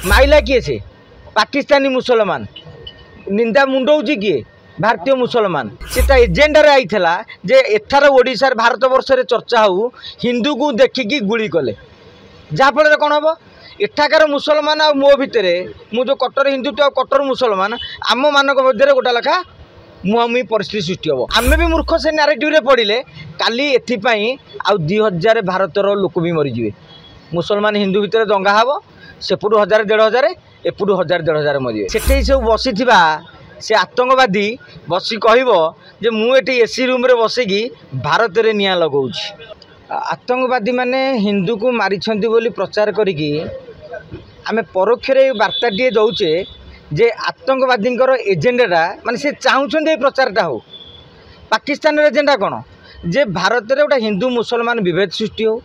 माइला किए से पाकिस्तानी मुसलमान निंदा मुंडौची किए भारतीय मुसलमान सेटा एजेंडा रे आईथला जे एथार ओडिशार भारत वर्ष रे चर्चा हो हिंदू को देखिकी गुली कले जाफल कौन हम एठाकार मुसलमान आ मो भितर मु जो कट्टर हिंदुत्व आ कट्टर मुसलमान आम मानक मध्य गोटा लेखा मुहांमुही परिस्थिति सृष्टि हम आम भी मूर्ख से नारेटिव रे पड़े काली एथिपाई आ 2000 भारतर लोक भी मरीजे मुसलमान हिंदू भितर दंगा हम सेपटू 1000 1500 एपटू 1000 1500 मरीजे से सब बसी से आतंकवादी बसी कहब जे मुझे एसी रूम रे बसिकी भारत रे निया लगाऊँ आतंकवादी माने हिंदू को मारी बोली प्रचार करिकी आमे परोक्ष वार्ताटे दौचे जे आतंकवादी एजेंडाटा माने से चाहते प्रचारटा हो पाकिस्तान एजेंडा कौन जे भारत में गोटा हिंदू मुसलमान विभेद सृष्टि हो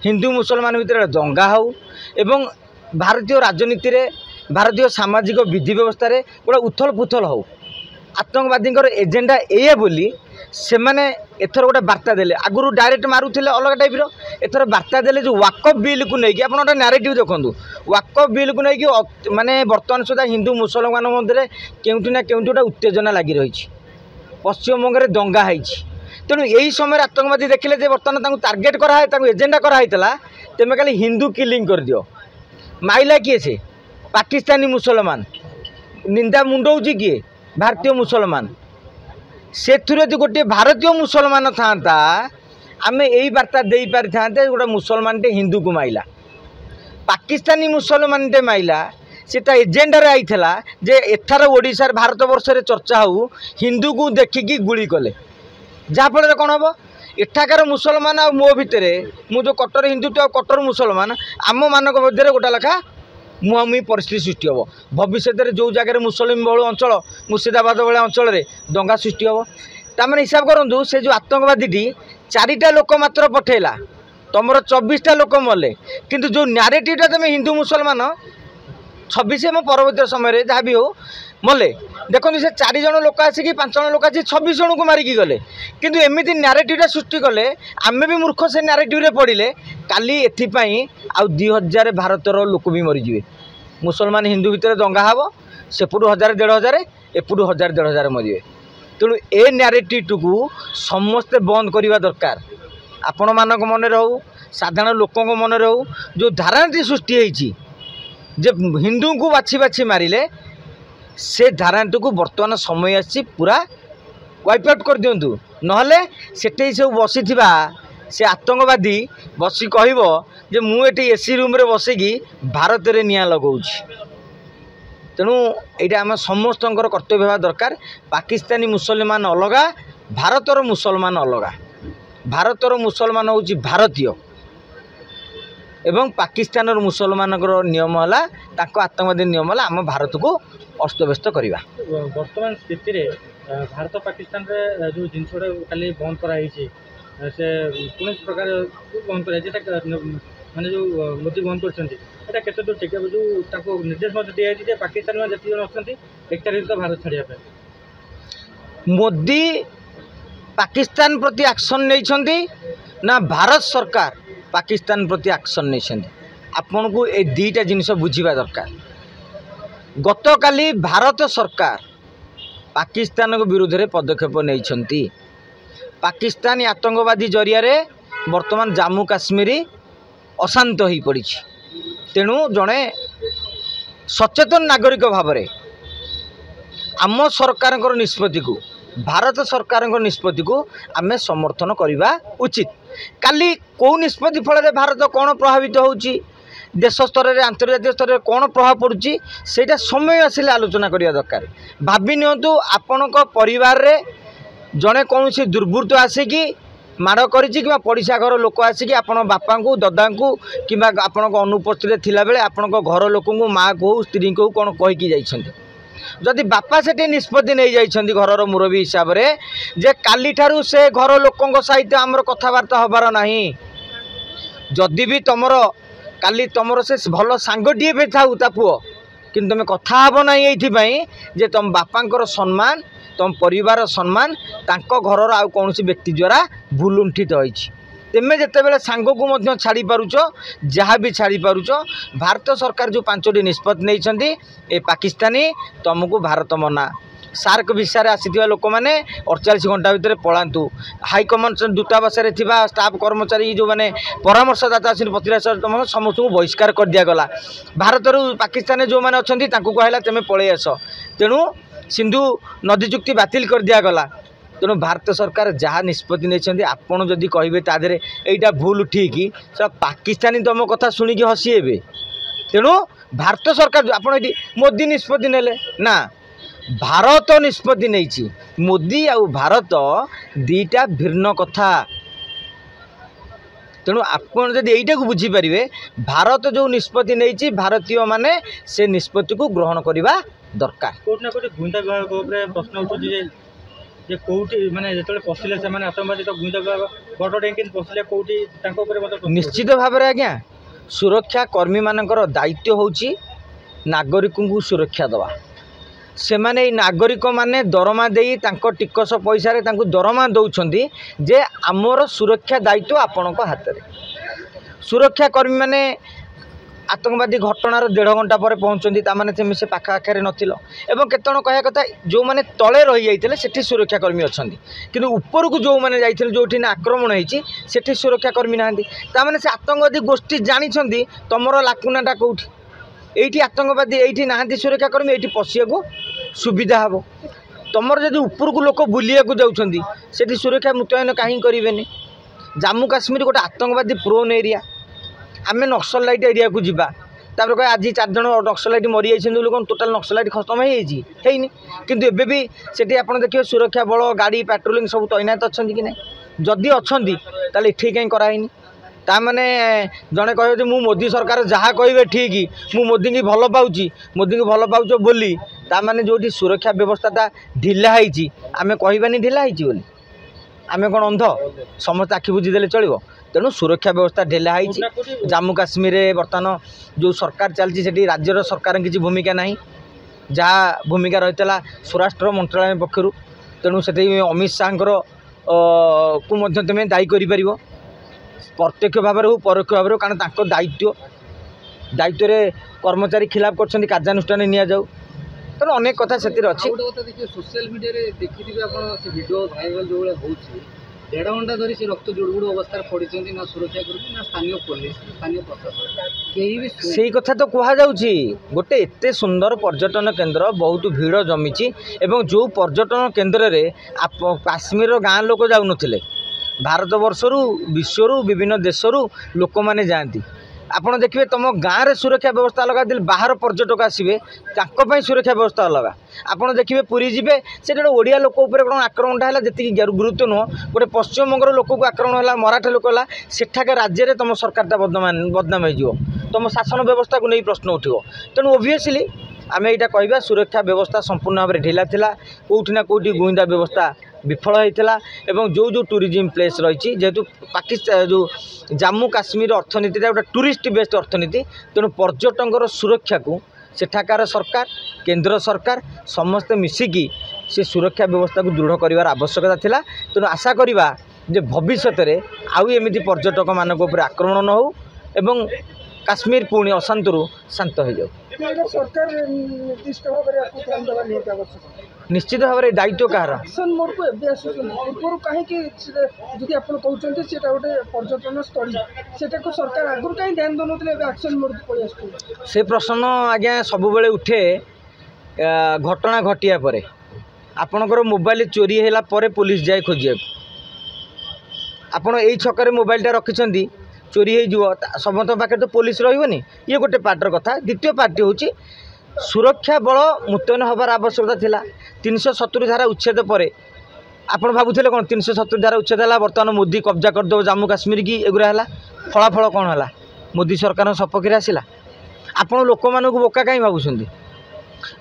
हिंदू मुसलमान भितर दंगा हो एवं भारतीय राजनीति रे भारतीय सामाजिक विधि व्यवस्था रे गोटा उथल पुथल हो आतंकवादी एजेंडा ए बोली से माने एथर गोटे वार्ता देले आगुरी डायरेक्ट मारुले अलग टाइप एथर वार्ता देले जो वाकफ बिल को लेकिन आप नारेटिव देखूँ वाकफ बिल को लेकिन माने बर्तमान सुधा हिंदू मुसलमान मध्य केउटी ना केउटी गोटे उत्तेजना लगी रही पश्चिमबंग में दंगा है तेणु यही समय आतंकवादी देखिले जे बर्तमान टार्गेट कराए एजेंडा कराइला तेमे खाली हिंदू किलिंग कर दियो माइला किए से पाकिस्तानी मुसलमान निंदा मुंडौची किए भारतीय मुसलमान से गोटे भारतीय मुसलमान था आम यही वार्ता दे पारि था गोटे मुसलमान टे हिंदू को माइला पाकिस्तानी मुसलमान टे माइला सेटा एजेंडा रे आईथला जे एथार ओडिशार भारत वर्ष रे चर्चा हो हिंदू को देखिकी गुली कले जाफल कौन हम एठाकार मुसलमान आ मो भितर मु जो कट्टर हिंदुत्व आ कट्टर मुसलमान आम मानक मध्य गोटा लेखा मुहांमुही परिस्थिति सृष्टि हम भविष्य में जो जगह मुसलिम बहुल अंचल मुर्शिदाबाद भाया अंचल दंगा सृष्टि हम तमें हिसाब करूँ से जो आतंकवादी 4टा लोक मात्र पठेला तुम 24टा लोक मले किंतु जो नारेटिवटा तुम हिंदू मुसलमान 26 परवर्त समय जहाँ भी हो मले देखो से 4 जन लोक आसिक 5 जन लोक आसी 26 जन को मारिकी गले किंतु एमती नारेटिवटा सृष्टि कले आम भी मूर्ख से नारेटिव रे पड़े काली एथिपाई आ 2000 भारतर लोक भी मरीजे मुसलमान हिंदू भितर दंगा हम सेपटू 1000 1500 एपटू 1000 1500 मरीजे तेणु ए नारेटिव को समस्ते बंद करवा दरकार आपण मानक मन हो साधारण लोकों मन हो जो धारणाटी सृष्टि होती जे हिंदू को बाछी बाछी मारिले से धारणाटी को बर्तमान समय आसी पूरा वाइप आउट कर दिंतु नहले सेठे सब बसी से आतंकवादी बसी कहब जे मुझे एसी रूम रे बसिकी भारत रे निया लगाऊँ तेणु यहाँ आम समस्त कर्तव्य होगा दरकार पाकिस्तानी मुसलमान अलग भारतर मुसलमान अलग भारतर मुसलमान हूँ भारतीय एवं पाकिस्तान मुसलमान नियम है आतंकवादी नियम है आम भारत को अस्तव्यस्त करवा वर्तमान स्थिति रे भारत पाकिस्तान रे जो जिनसटा खाली बंद कराई से कौन प्रकार बंद कर माने जो मोदी बंद कर दूर ठीक है जो निर्देश दिखाई पाकिस्तान में जिते जन अच्छा 1 तारिख भारत छाड़िया मोदी पाकिस्तान प्रति एक्शन नहीं ना भारत सरकार पाकिस्तान प्रति एक्शन नहीं आपन को ए 2टा जिनिस बुझा दरकार गतकाली भारत सरकार पाकिस्तान को विरुद्ध रे पदक्षेप नहीं पाकिस्तानी आतंकवादी जरिया वर्तमान जम्मू काश्मीर अशांत हो पड़ी तेणु जड़े सचेतन नागरिक भाव में आम सरकार निष्पत्ति को भारत सरकार निष्पत्ति को आम समर्थन करवा उचित काली कौ निष्पत्ति फल भारत कौन प्रभावित होची देश स्तर में आंतर्जातीय स्तर में कौन प्रभाव पड़ुची सेटा समय आसिले आलोचना करवा दरकार भाभी नियंतु आपण परिवार रे जड़े कौन सी दुर्बृत्त आसिकी माड़ कर पड़िशा घर लोक आसिकी आपण बापा को ददा को कि आपण अनुपस्थित थिला बेले आपण घर लोक माँ को स्त्री को कौन कहीकि जाइछन्ति जदि बापा से निष्पत्ति नहीं जाइछन्ति घरर मुरबी हिसाब रे जे काली ठारू से घर लोकों सहित आमर कथबार्ता हबार नाही जदि भी तुमर काली तुमर से भल सांगटीए भी थाऊ ता पुओ कि तुम कथा हब ना ये जे तुम बापांकर सम्मान तुम परिवार सम्मान तांको घरर आउ कौन व्यक्ति द्वारा भूलुंठित होइछि तेमे जितेबाला सांग को छाड़ी पारुच जहाँ भी छाड़ी पारुच भारत सरकार जो 5टी निष्पत्ति नहीं ए पाकिस्तानी तुमको भारत मना सार्क भिसार आसीथिबा लोक मैंने 48 घंटा भितर पलांतु हाईकमांड दूतावास स्टाफ कर्मचारी जो मैंने परामर्शदाता अच्छे प्रतिराश समस्त को बहिष्कार कर दिगला भारत पाकिस्तान जो मैंने अच्छा कहला तेमे पलि आस तेणु सिंधु नदी चुक्ति बातिल कर दिगला तेणु भारत सरकार जहाँ निष्पत्ति नहीं आपड़ जदि कहे तादे यहाँ भूल ठीक सब पाकिस्तानी तुम कथा शुणिकी हसीबे तेणु भारत सरकार आप मोदी निष्पत्ति ने ना भारत निष्पत्ति नहीं मोदी आ भारत दीटा भिन्न कथा तेणु आपड़ जब यहीटा को बुझीपारे भारत जो निष्पत्ति नहीं भारतीय माने से निष्पत्ति को ग्रहण करने दरकार कोटना कोटी गुइंदा विभाग प्रश्न उठुची जे कोटी माने जेतले पसिले से माने आतंकवादी तो गुइंदा विभाग बड़ टैंकिन पसिले कोटी तांको ऊपर निश्चित भाव में आज्ञा सुरक्षा कर्मी मानकर दायित्व होची नागरिक को सुरक्षा दवा से माने नागरिक माने दरमा देई तांको टिकस पैसा रे तांको दरमा दौछंदी जे आमर सुरक्षा दायित्व आपण हाथ में सुरक्षा कर्मी माने आतंकवादी घटनार 1.5 घंटा पर पहुँचती ताने से पाखापाखे नथिल एवं केतन कह कथा जो मैंने तले रही जाते सेठी सुरक्षा कर्मी अच्छा किंतु ऊपर को जो मैंने जाइए जो आक्रमण होती सेठी सुरक्षा कर्मी ना ताने से आतंकवादी गोष्ठी जानी तुमर लाकुनाटा कौटी ये आतंकवादी ये ना सुरक्षा कर्मी ये पशिया को सुविधा हे तुमर जब ऊपर को लोक बुलिया जाऊँगी सेठी सुरक्षा मुतयन कहीं करें जम्मू काश्मीर गोटे आतंकवादी प्रोन एरिया आम नक्सलाइट एरिया को जीवा तापर कह आज 4 जन नक्सलाइट मरी जाइए कौन टोटाल नक्सलाइट खत्म होनी किंतु एबे भी सेठी आप देखिए सुरक्षा बल गाड़ी पेट्रोलिंग सब तैनात अच्छा कि ना जदि अच्छा ताले इठी कहीं कराइनी ताने जड़े कहे मु मोदी सरकार जहाँ कहे ठीक मु मोदी की भल पाऊँगी मोदी की भल पाऊच बोली ताने जो सुरक्षा व्यवस्था ढिलाई आम कहबानी ढिला बोली आम कौन अंध समस्त आखि बुझीदे चलो तेणु सुरक्षा व्यवस्था ढिला जम्मू काश्मीर बर्तमान जो सरकार चलती से राज्यर सरकार किसी भूमिका ना जहाँ भूमिका रही स्वराष्ट्र मंत्रालय पक्षर तेणु से अमित शाह को तुम्हें दायी कर प्रत्यक्ष भाव हो परोक्ष भाव हो कारण दायित्व कर्मचारी खिलाफ कर कार्यानुष्ठान नि जाऊ तेणु अनेक कथा से अच्छी सोशल मीडिया देखिए वीडियो भाइराल जो भाई हो 1.5 घंटा धरी से रक्त जुड़गुड़ अवस्था पड़ी ना सुरक्षा कर्मी ना स्थानीय पुलिस स्थानीय प्रशासन से कथा तो कहुच्छी गोटे एत सुंदर पर्यटन केन्द्र बहुत भीड़ जमी एवं जो पर्यटन केन्द्र में काश्मीर गाँ लोक जाऊन भारत वर्षरु विश्वरु विभिन्न देशरु लोक मैंने जाती आपड़ देखिए तुम गाँव में सुरक्षा व्यवस्था अलग बाहर पर्यटक आसवे सुरक्षा व्यवस्था अलग आपड़ देखिए पुरी जी से ओडिया लोक कौन आक्रमणटा है जी गुरुत्व नुह गोटे पश्चिमबंगर लोक को आक्रमण है मराठा लोक है सेठाक राज्य में तुम सरकारटा बदनाम हो तुम शासन व्यवस्था को नहीं प्रश्न उठो तेणु ओबियसली आम यहाँ कह सुरक्षा व्यवस्था संपूर्ण भाव में ढिला था कौटिना कौटी गुइंदा व्यवस्था विफल होता एवं जो जो टूरिज्म प्लेस रही जेहेतु पाकिस्तान जो जम्मू काश्मीर अर्थनीति गोटे टूरिस्ट बेस्ड अर्थनीति तेणु पर्यटकर सुरक्षा को सेठाकार सरकार केंद्र सरकार समस्ते मिसिकी से सुरक्षा व्यवस्था को दृढ़ कर आवश्यकता थिला तेणु आशा करवा जे भविष्य में आउ एमती पर्यटक मान आक्रमण न हो एवं काश्मीर पुणी अशांत शांत हो जाऊ निश्चित भाव में दायित्व कहार पर्यटन स्थली सरकार आगुरी कहीं ध्यान दौन से प्रश्न आज्ञा सब बेले उठे घटना घटिया पर आपणकर मोबाइल चोरी है पुलिस जाए खोजा आपड़ यही छक मोबाइलटा रखिंट चोरी हो समस्त पाखे तो पुलिस रही ये गोटे पार्टर कथा द्वितीय पार्टी हूँ सुरक्षा बल मुतयन हबार आवश्यकता थिला 370 धारा उच्छेद पर आप भावुले कौन 370 धारा उच्छेद है बर्तमान मोदी कब्जा करदे जम्मू काश्मीर की एगुरा है फलाफल कौन है मोदी सरकार सपक्ष आसला आपण लोक मानू बोका कहीं भावुं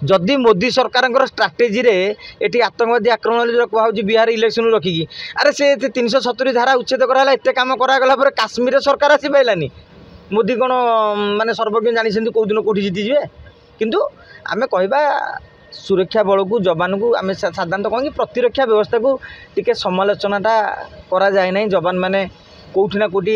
जदि मोदी सरकार स्ट्राटेजी ये आतंकवादी आक्रमण कहूँ बिहार इलेक्शन रखिकी अरे से 370 धारा उच्छेद कराला एत कम करागला काश्मीर सरकार आसी पाइलानी मोदी कौन माने सर्वज्ञ जानी कौ दिन कौटी जीतिजे किंतु आमे कहबा सुरक्षा बल को जवान को आम साधारणतः कहें कि प्रतिरक्षा व्यवस्था को टिके समालोचनाटा करा जाए ना जवान मैंने कौटी ना कौटी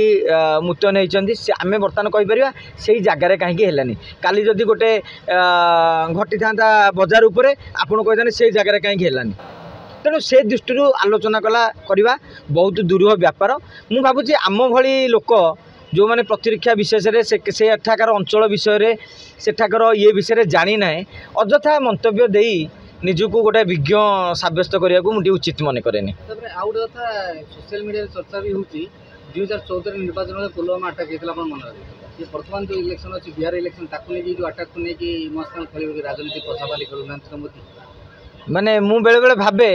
मुतयन होती आम बर्तमान कहीपर से जगार कहीं हेलानी काली जदि गोटे घटी था बजार उपर आपड़ कहते से जगार कहीं हेलानी तेणु से दृष्टि आलोचना करवा बहुत दुरूह व्यापार मु भावुँ आम भली लोक जो मैंने प्रतिरक्षा विशेष से एठाकार अंचल विषय सेठाकर ये विषय जानी ना अଯଥା मंतव्य दे निजको गोटे विज्ञ सब्यस्त करने को मुझे उचित मन कैनि आउ गोटे कथा सोशल मीडिया चर्चा भी होती 2014 निर्वाचन पुलवामा अटाक होता मन ये बर्तमान जो इलेक्शन अच्छी बिहार इलेक्शन ताकू जो अटाक को लेकिन इमोशनल खेल राजनीति पसापाली कर नरेंद्र मोदी माने मु बेले बेले भावे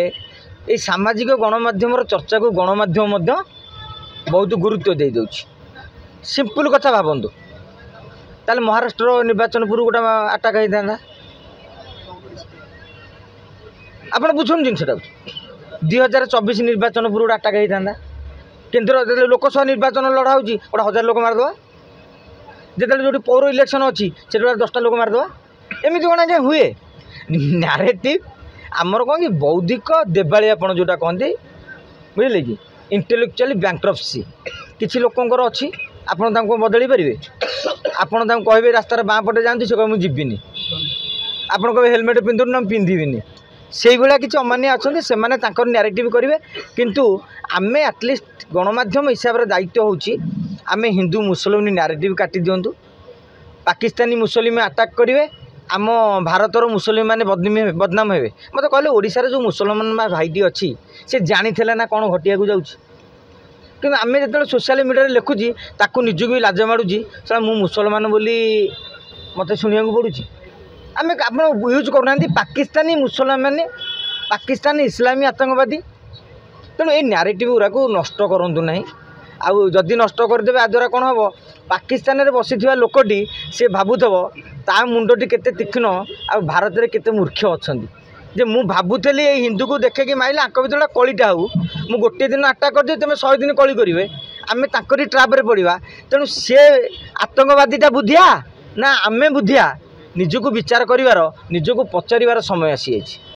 ये सामाजिक गणमाध्यम चर्चा को गणमाध्यम बहुत गुरुत्व दे दौर सिंपल कथा भावतु ताले महाराष्ट्र निर्वाचन पूर्व गोटे अटाक होता आप बुझुन जिनटा 2024 निर्वाचन पूर्व गोटे अटाक होता केन्द्र लोकसभा निर्वाचन लड़ा हो 1000 लोक मारदे जो जो पौर इलेक्शन अच्छी से 10टा लोक मारदे एमती कौन जाए हुए नारेटिव आमर कौन कि बौद्धिक देवाली आप जोटा कहते बुझे कि इंटेलेक्चुअली बैंक्रप्सी किसी लोकंर अच्छी आपड़ बदल पारे आपड़ कहे रास्तार बाँ पटे जाती से कहे मुझे जीविनी आप कहे हेलमेट पिंधु ना पिंधि से भाया किसी अमानिया अच्छा से नारेटिव करेंगे किंतु आम एटलिस्ट गणमाध्यम हिसाब से दायित्व होची आम हिंदू मुसलमान नारेटिव काटी दिंतु पाकिस्तानी मुसलिम अटाक करेंगे आम भारतर मुसलिम मैंने बदनाम हे मत कहले ओडिशार जो मुसलमान भाईटी अच्छी से जानी ना कौन घटिया को जाऊँ कि आम जो सोशल मीडिया लिखुची ताकू निजक भी लाज माड़ूँ सर मु मुसलमान बोली मत शुणा पड़ूँ आम आप यूज करना पाकिस्तानी मुसलमान पाकिस्तानी इस्लामी आतंकवादी तेणु ये नारेटिव गुरा को नष्ट करूँ ना आउ जदि नष्ट करदे आ द्वारा कौन हम पाकिस्तान में बसी लोकटी सी भावुव ता मुंडटी केते तीक्ष्ण आ भारत में केते मूर्ख अच्छा जे मु भावुली हिंदू को देखे कि माइले आंक भर कलीटा हो मु गोटे दिन अटाक कर तुम 100 दिन कली करेंगे आम ताकरी ट्राप्रे पड़ा तेणु सी आतंकवादीटा बुद्धिया ना आमे बुद्धिया निजको विचार करिवार निजको पचारिवार समय आसी जाइए।